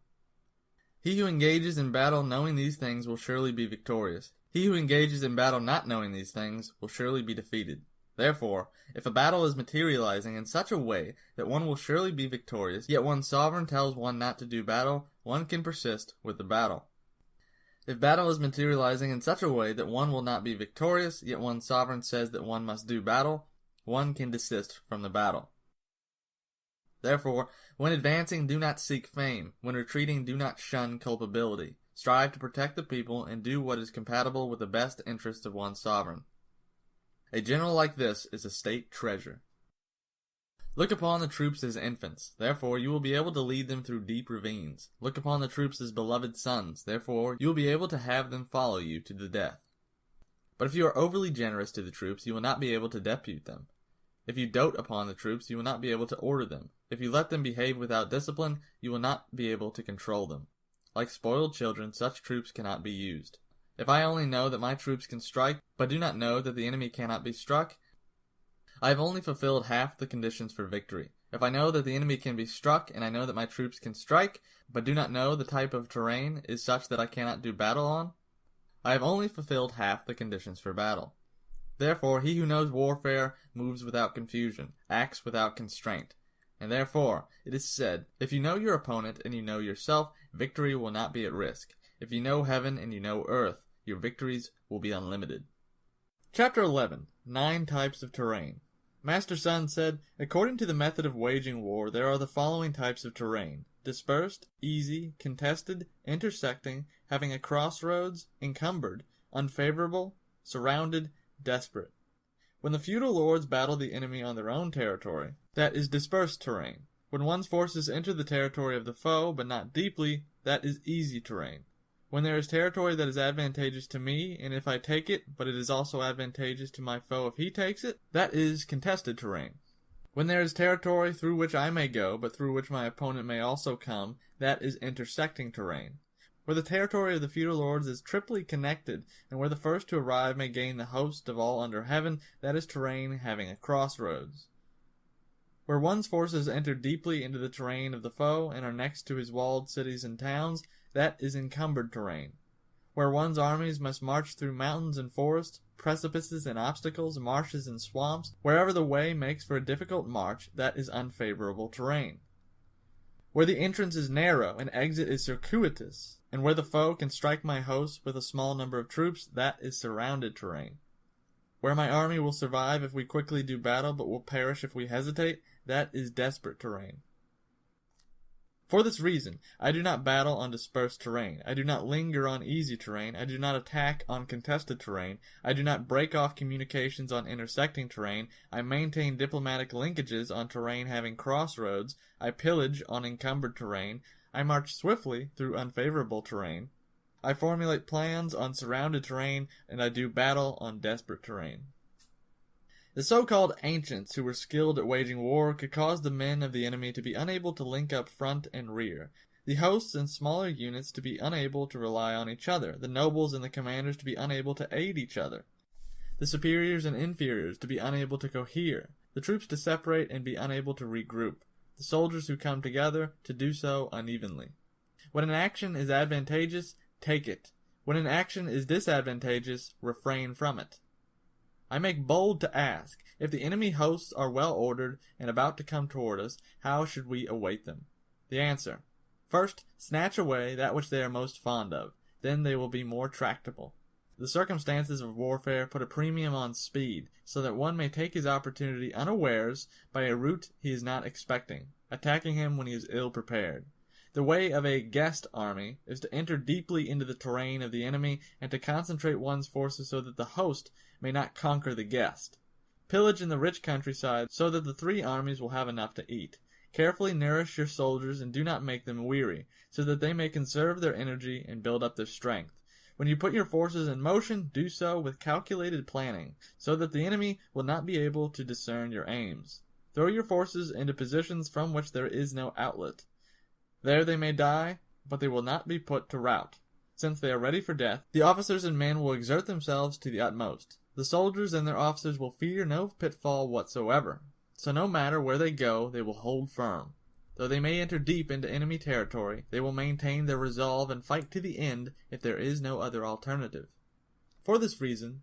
He who engages in battle knowing these things will surely be victorious. He who engages in battle not knowing these things will surely be defeated. Therefore, if a battle is materializing in such a way that one will surely be victorious, yet one's sovereign tells one not to do battle, one can persist with the battle. If battle is materializing in such a way that one will not be victorious, yet one's sovereign says that one must do battle, one can desist from the battle. Therefore, when advancing, do not seek fame. When retreating, do not shun culpability. Strive to protect the people and do what is compatible with the best interests of one's sovereign. A general like this is a state treasure. Look upon the troops as infants, therefore you will be able to lead them through deep ravines. Look upon the troops as beloved sons, therefore you will be able to have them follow you to the death. But if you are overly generous to the troops, you will not be able to depute them. If you dote upon the troops, you will not be able to order them. If you let them behave without discipline, you will not be able to control them. Like spoiled children, such troops cannot be used. If I only know that my troops can strike, but do not know that the enemy cannot be struck, I have only fulfilled half the conditions for victory. If I know that the enemy can be struck, and I know that my troops can strike, but do not know the type of terrain is such that I cannot do battle on, I have only fulfilled half the conditions for battle. Therefore, he who knows warfare moves without confusion, acts without constraint. And therefore, it is said, if you know your opponent and you know yourself, victory will not be at risk. If you know heaven and you know earth, your victories will be unlimited. Chapter 11. 9 Types of Terrain. Master Sun said, according to the method of waging war, there are the following types of terrain: dispersed, easy, contested, intersecting, having a crossroads, encumbered, unfavorable, surrounded, desperate. When the feudal lords battle the enemy on their own territory, that is dispersed terrain. When one's forces enter the territory of the foe, but not deeply, that is easy terrain. When there is territory that is advantageous to me, and if I take it, but it is also advantageous to my foe if he takes it, that is contested terrain. When there is territory through which I may go, but through which my opponent may also come, that is intersecting terrain. where the territory of the feudal lords is triply connected, and where the first to arrive may gain the host of all under heaven, that is terrain having a crossroads. Where one's forces enter deeply into the terrain of the foe and are next to his walled cities and towns, that is encumbered terrain. Where one's armies must march through mountains and forests, precipices and obstacles, marshes and swamps, wherever the way makes for a difficult march, that is unfavorable terrain. Where the entrance is narrow and exit is circuitous, and where the foe can strike my host with a small number of troops, that is surrounded terrain. Where my army will survive if we quickly do battle but will perish if we hesitate, that is desperate terrain. For this reason, I do not battle on dispersed terrain. I do not linger on easy terrain. I do not attack on contested terrain. I do not break off communications on intersecting terrain. I maintain diplomatic linkages on terrain having crossroads. I pillage on encumbered terrain. I march swiftly through unfavorable terrain. I formulate plans on surrounded terrain, and I do battle on desperate terrain. The so-called ancients who were skilled at waging war could cause the men of the enemy to be unable to link up front and rear, the hosts and smaller units to be unable to rely on each other, the nobles and the commanders to be unable to aid each other, the superiors and inferiors to be unable to cohere, the troops to separate and be unable to regroup, the soldiers who come together to do so unevenly. When an action is advantageous, take it. When an action is disadvantageous, refrain from it. I make bold to ask, if the enemy hosts are well ordered and about to come toward us, how should we await them? The answer: first, snatch away that which they are most fond of, then they will be more tractable. The circumstances of warfare put a premium on speed, so that one may take his opportunity unawares by a route he is not expecting, attacking him when he is ill prepared. The way of a guest army is to enter deeply into the terrain of the enemy and to concentrate one's forces so that the host may not conquer the guest. Pillage in the rich countryside so that the three armies will have enough to eat. Carefully nourish your soldiers and do not make them weary, so that they may conserve their energy and build up their strength. When you put your forces in motion, do so with calculated planning, so that the enemy will not be able to discern your aims. Throw your forces into positions from which there is no outlet. There they may die, but they will not be put to rout. Since they are ready for death, the officers and men will exert themselves to the utmost. The soldiers and their officers will fear no pitfall whatsoever, so no matter where they go, they will hold firm. Though they may enter deep into enemy territory, they will maintain their resolve and fight to the end if there is no other alternative. For this reason,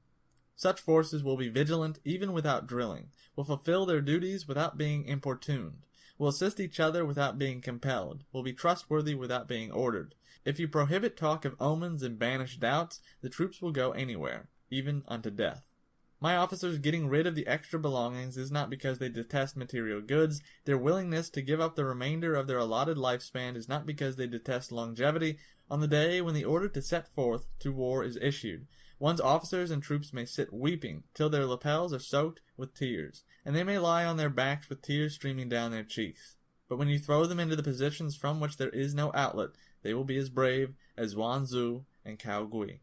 such forces will be vigilant even without drilling, will fulfill their duties without being importuned, will assist each other without being compelled, will be trustworthy without being ordered. If you prohibit talk of omens and banish doubts, the troops will go anywhere, even unto death. My officers getting rid of the extra belongings is not because they detest material goods. Their willingness to give up the remainder of their allotted lifespan is not because they detest longevity. On the day when the order to set forth to war is issued, one's officers and troops may sit weeping till their lapels are soaked with tears, and they may lie on their backs with tears streaming down their cheeks. But when you throw them into the positions from which there is no outlet, they will be as brave as Yuan Zhu and Cao Gui.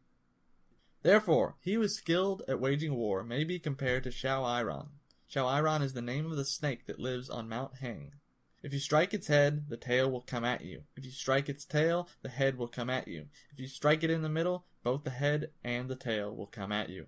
Therefore, he who is skilled at waging war may be compared to Shao Iran. Shao Iran is the name of the snake that lives on Mount Heng. If you strike its head, the tail will come at you. If you strike its tail, the head will come at you. If you strike it in the middle, both the head and the tail will come at you.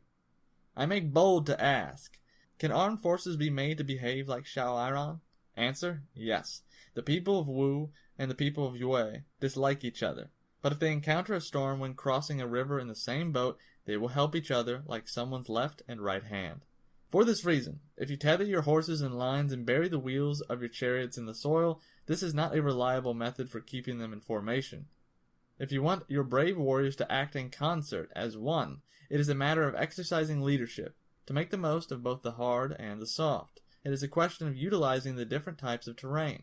I make bold to ask, can armed forces be made to behave like Shao Iran? Answer: yes. The people of Wu and the people of Yue dislike each other, but if they encounter a storm when crossing a river in the same boat, they will help each other like someone's left and right hand. For this reason, if you tether your horses in lines and bury the wheels of your chariots in the soil, this is not a reliable method for keeping them in formation. If you want your brave warriors to act in concert as one, it is a matter of exercising leadership, to make the most of both the hard and the soft. It is a question of utilizing the different types of terrain.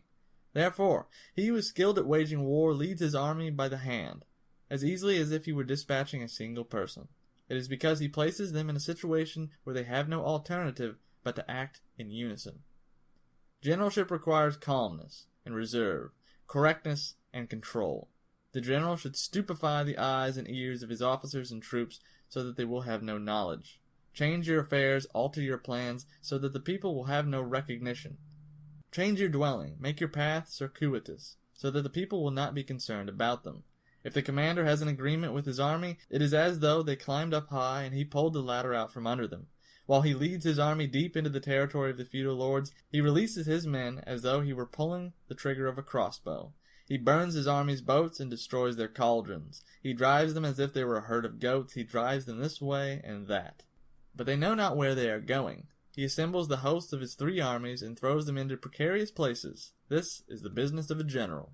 Therefore, he who is skilled at waging war leads his army by the hand, as easily as if he were dispatching a single person. It is because he places them in a situation where they have no alternative but to act in unison. Generalship requires calmness and reserve, correctness and control. The general should stupefy the eyes and ears of his officers and troops so that they will have no knowledge. Change your affairs, alter your plans, so that the people will have no recognition. Change your dwelling, make your path circuitous, so that the people will not be concerned about them. If the commander has an agreement with his army, it is as though they climbed up high and he pulled the ladder out from under them. While he leads his army deep into the territory of the feudal lords, he releases his men as though he were pulling the trigger of a crossbow. He burns his army's boats and destroys their cauldrons. He drives them as if they were a herd of goats. He drives them this way and that. But they know not where they are going. He assembles the hosts of his 3 armies and throws them into precarious places. This is the business of a general.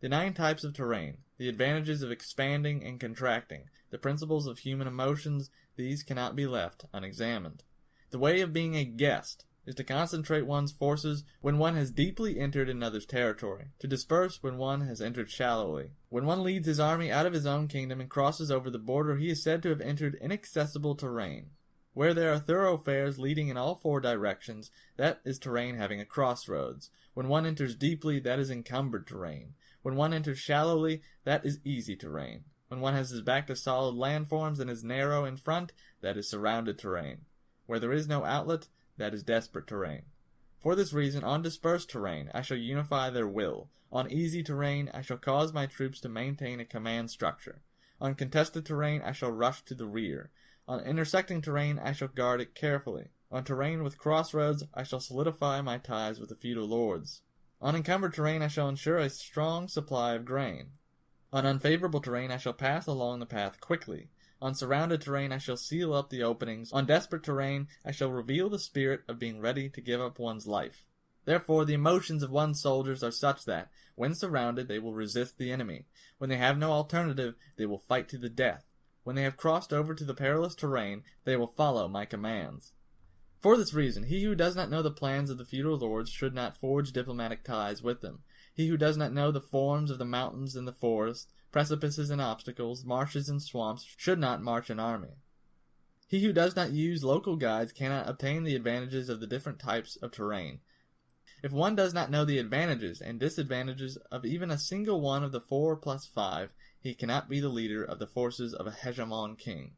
The 9 types of terrain, the advantages of expanding and contracting, the principles of human emotions, these cannot be left unexamined. The way of being a guest is to concentrate one's forces when one has deeply entered another's territory, to disperse when one has entered shallowly. When one leads his army out of his own kingdom and crosses over the border, he is said to have entered inaccessible terrain. Where there are thoroughfares leading in all 4 directions, that is terrain having a crossroads. When one enters deeply, that is encumbered terrain. When one enters shallowly, that is easy terrain. When one has his back to solid landforms and is narrow in front, that is surrounded terrain. Where there is no outlet, that is desperate terrain. For this reason, on dispersed terrain, I shall unify their will. On easy terrain, I shall cause my troops to maintain a command structure. On contested terrain, I shall rush to the rear. On intersecting terrain, I shall guard it carefully. On terrain with crossroads, I shall solidify my ties with the feudal lords. On encumbered terrain, I shall ensure a strong supply of grain. On unfavorable terrain, I shall pass along the path quickly. On surrounded terrain, I shall seal up the openings. On desperate terrain, I shall reveal the spirit of being ready to give up one's life. Therefore, the emotions of one's soldiers are such that, when surrounded, they will resist the enemy. When they have no alternative, they will fight to the death. When they have crossed over to the perilous terrain, they will follow my commands. For this reason, he who does not know the plans of the feudal lords should not forge diplomatic ties with them. He who does not know the forms of the mountains and the forest, precipices and obstacles, marshes and swamps, should not march an army. He who does not use local guides cannot obtain the advantages of the different types of terrain. If one does not know the advantages and disadvantages of even a single one of the 4 plus 5, he cannot be the leader of the forces of a hegemon king.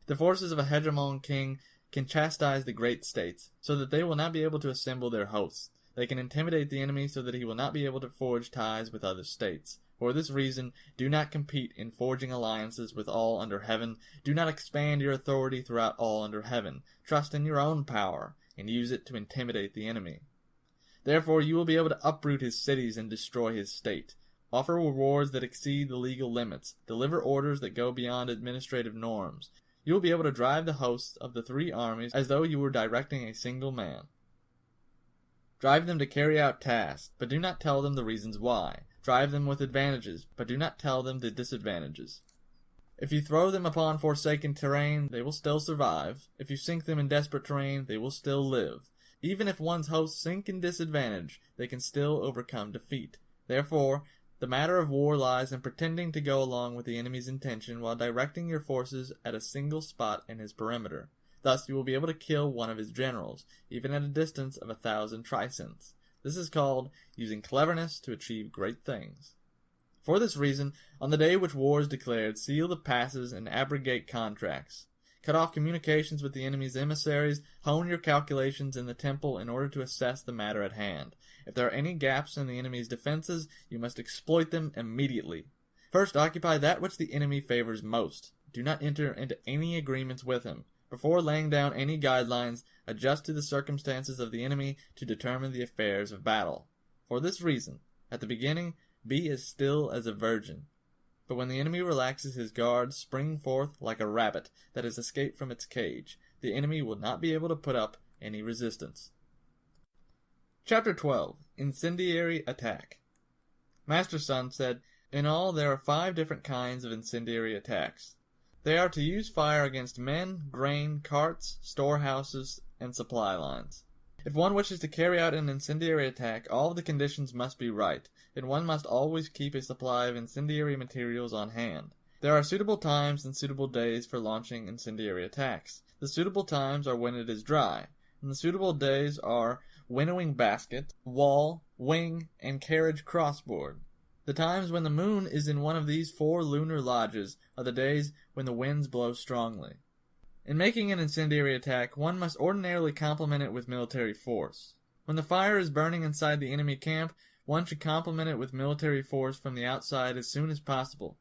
The forces of a hegemon king can chastise the great states, so that they will not be able to assemble their hosts. They can intimidate the enemy so that he will not be able to forge ties with other states. For this reason, do not compete in forging alliances with all under heaven. Do not expand your authority throughout all under heaven. Trust in your own power, and use it to intimidate the enemy. Therefore you will be able to uproot his cities and destroy his state. Offer rewards that exceed the legal limits. Deliver orders that go beyond administrative norms. You will be able to drive the hosts of the 3 armies as though you were directing a single man. Drive them to carry out tasks, but do not tell them the reasons why. Drive them with advantages, but do not tell them the disadvantages. If you throw them upon forsaken terrain, they will still survive. If you sink them in desperate terrain, they will still live. Even if one's hosts sink in disadvantage, they can still overcome defeat. Therefore, the matter of war lies in pretending to go along with the enemy's intention while directing your forces at a single spot in his perimeter. Thus you will be able to kill one of his generals, even at a distance of 1,000 trisents. This is called using cleverness to achieve great things. For this reason, on the day which war is declared, seal the passes and abrogate contracts. Cut off communications with the enemy's emissaries. Hone your calculations in the temple in order to assess the matter at hand. If there are any gaps in the enemy's defenses, you must exploit them immediately. First, occupy that which the enemy favors most. Do not enter into any agreements with him. Before laying down any guidelines, adjust to the circumstances of the enemy to determine the affairs of battle. For this reason, at the beginning, be as still as a virgin. But when the enemy relaxes his guard, spring forth like a rabbit that has escaped from its cage. The enemy will not be able to put up any resistance. Chapter 12. Incendiary Attack. Master Sun said, "In all there are 5 different kinds of incendiary attacks. They are to use fire against men, grain, carts, storehouses, and supply lines. If one wishes to carry out an incendiary attack, all of the conditions must be right, and one must always keep a supply of incendiary materials on hand. There are suitable times and suitable days for launching incendiary attacks. The suitable times are when it is dry, and the suitable days are winnowing basket, wall, wing, and carriage crossboard. The times when the moon is in one of these 4 lunar lodges are the days when the winds blow strongly. In making an incendiary attack, one must ordinarily complement it with military force. When the fire is burning inside the enemy camp, one should complement it with military force from the outside as soon as possible.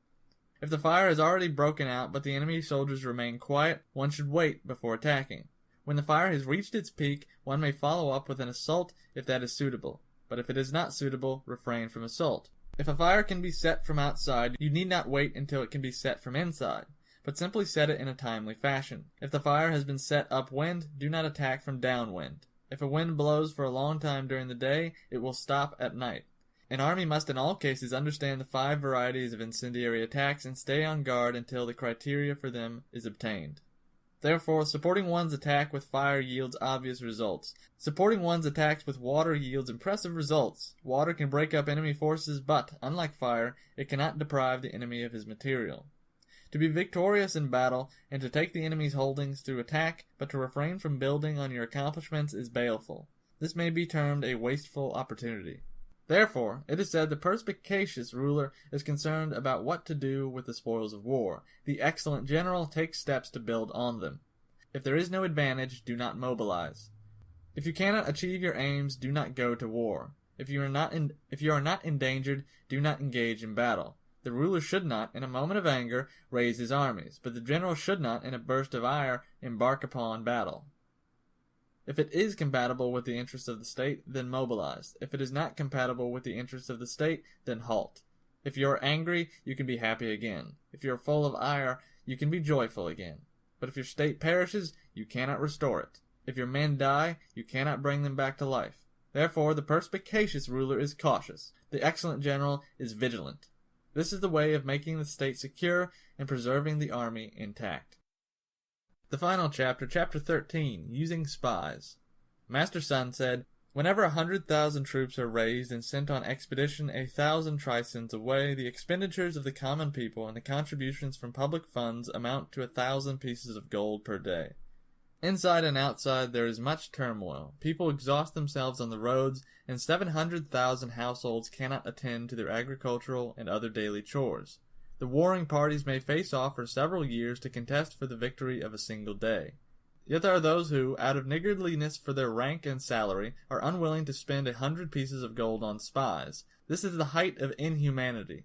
If the fire has already broken out but the enemy soldiers remain quiet, one should wait before attacking. When the fire has reached its peak, one may follow up with an assault if that is suitable, but if it is not suitable, refrain from assault. If a fire can be set from outside, you need not wait until it can be set from inside, but simply set it in a timely fashion. If the fire has been set upwind, do not attack from downwind. If a wind blows for a long time during the day, it will stop at night. An army must in all cases understand the 5 varieties of incendiary attacks and stay on guard until the criteria for them is obtained. Therefore, supporting one's attack with fire yields obvious results. Supporting one's attacks with water yields impressive results. Water can break up enemy forces, but, unlike fire, it cannot deprive the enemy of his material. To be victorious in battle, and to take the enemy's holdings through attack, but to refrain from building on your accomplishments is baleful. This may be termed a wasteful opportunity. Therefore, it is said the perspicacious ruler is concerned about what to do with the spoils of war. The excellent general takes steps to build on them. If there is no advantage, do not mobilize. If you cannot achieve your aims, do not go to war. If you are not endangered, do not engage in battle. The ruler should not, in a moment of anger, raise his armies, but the general should not, in a burst of ire, embark upon battle. If it is compatible with the interests of the state, then mobilize. If it is not compatible with the interests of the state, then halt. If you are angry, you can be happy again. If you are full of ire, you can be joyful again. But if your state perishes, you cannot restore it. If your men die, you cannot bring them back to life. Therefore, the perspicacious ruler is cautious. The excellent general is vigilant. This is the way of making the state secure and preserving the army intact. The final chapter, Chapter 13, Using Spies. Master Sun said, "Whenever 100,000 troops are raised and sent on expedition 1,000 trisons away, the expenditures of the common people and the contributions from public funds amount to 1,000 pieces of gold per day. Inside and outside there is much turmoil. People exhaust themselves on the roads, and 700,000 households cannot attend to their agricultural and other daily chores. The warring parties may face off for several years to contest for the victory of a single day. Yet there are those who, out of niggardliness for their rank and salary, are unwilling to spend 100 pieces of gold on spies. This is the height of inhumanity.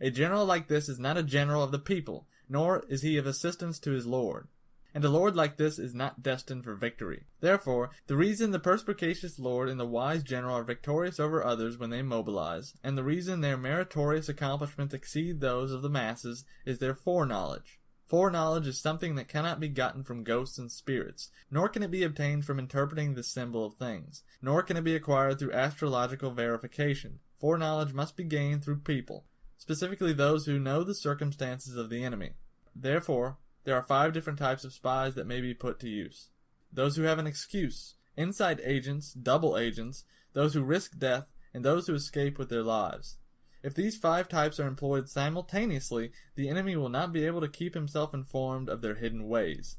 A general like this is not a general of the people, nor is he of assistance to his lord. And a lord like this is not destined for victory. Therefore, the reason the perspicacious lord and the wise general are victorious over others when they mobilize, and the reason their meritorious accomplishments exceed those of the masses, is their foreknowledge. Foreknowledge is something that cannot be gotten from ghosts and spirits, nor can it be obtained from interpreting the symbol of things, nor can it be acquired through astrological verification. Foreknowledge must be gained through people, specifically those who know the circumstances of the enemy. Therefore, there are 5 different types of spies that may be put to use. Those who have an excuse, inside agents, double agents, those who risk death, and those who escape with their lives. If these 5 types are employed simultaneously, the enemy will not be able to keep himself informed of their hidden ways.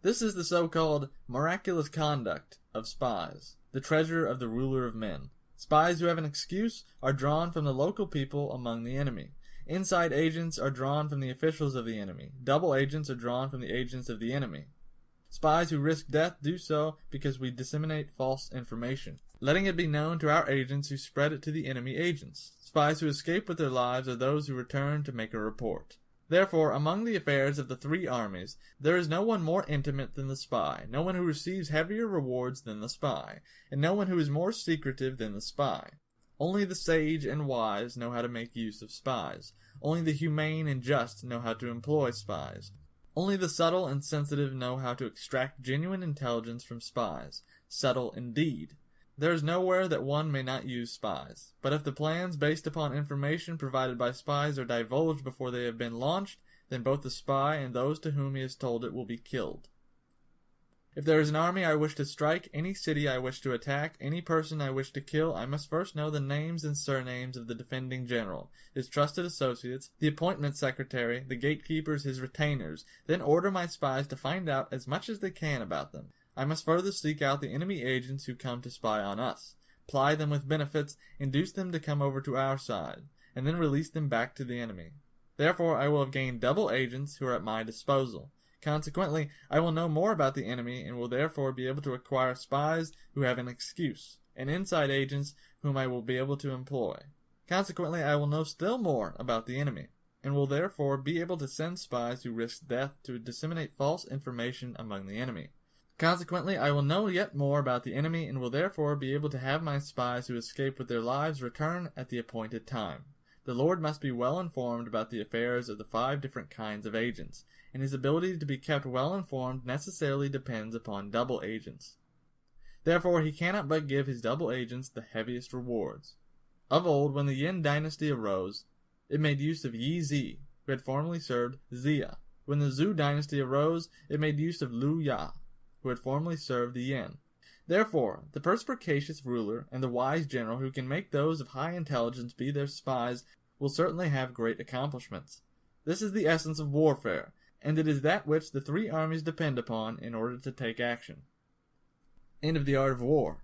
This is the so-called miraculous conduct of spies, the treasure of the ruler of men. Spies who have an excuse are drawn from the local people among the enemy. Inside agents are drawn from the officials of the enemy. Double agents are drawn from the agents of the enemy. Spies who risk death do so because we disseminate false information, letting it be known to our agents who spread it to the enemy agents. Spies who escape with their lives are those who return to make a report. Therefore, among the affairs of the 3 armies, there is no one more intimate than the spy, no one who receives heavier rewards than the spy, and no one who is more secretive than the spy. Only the sage and wise know how to make use of spies. Only the humane and just know how to employ spies. Only the subtle and sensitive know how to extract genuine intelligence from spies. Subtle indeed. There is nowhere that one may not use spies. But if the plans based upon information provided by spies are divulged before they have been launched, then both the spy and those to whom he has told it will be killed. If there is an army I wish to strike, any city I wish to attack, any person I wish to kill, I must first know the names and surnames of the defending general, his trusted associates, the appointment secretary, the gatekeepers, his retainers, then order my spies to find out as much as they can about them. I must further seek out the enemy agents who come to spy on us, ply them with benefits, induce them to come over to our side, and then release them back to the enemy. Therefore I will have gained double agents who are at my disposal. Consequently, I will know more about the enemy and will therefore be able to acquire spies who have an excuse, and inside agents whom I will be able to employ. Consequently, I will know still more about the enemy, and will therefore be able to send spies who risk death to disseminate false information among the enemy. Consequently, I will know yet more about the enemy, and will therefore be able to have my spies who escape with their lives return at the appointed time. The Lord must be well informed about the affairs of the 5 different kinds of agents, and his ability to be kept well informed necessarily depends upon double agents. Therefore, he cannot but give his double agents the heaviest rewards. Of old, when the Yin dynasty arose, it made use of Yi Zi, who had formerly served Xia. When the Zhou dynasty arose, it made use of Liu Ya, who had formerly served the Yin. Therefore, the perspicacious ruler and the wise general who can make those of high intelligence be their spies will certainly have great accomplishments. This is the essence of warfare, and it is that which the 3 armies depend upon in order to take action. End of the Art of War.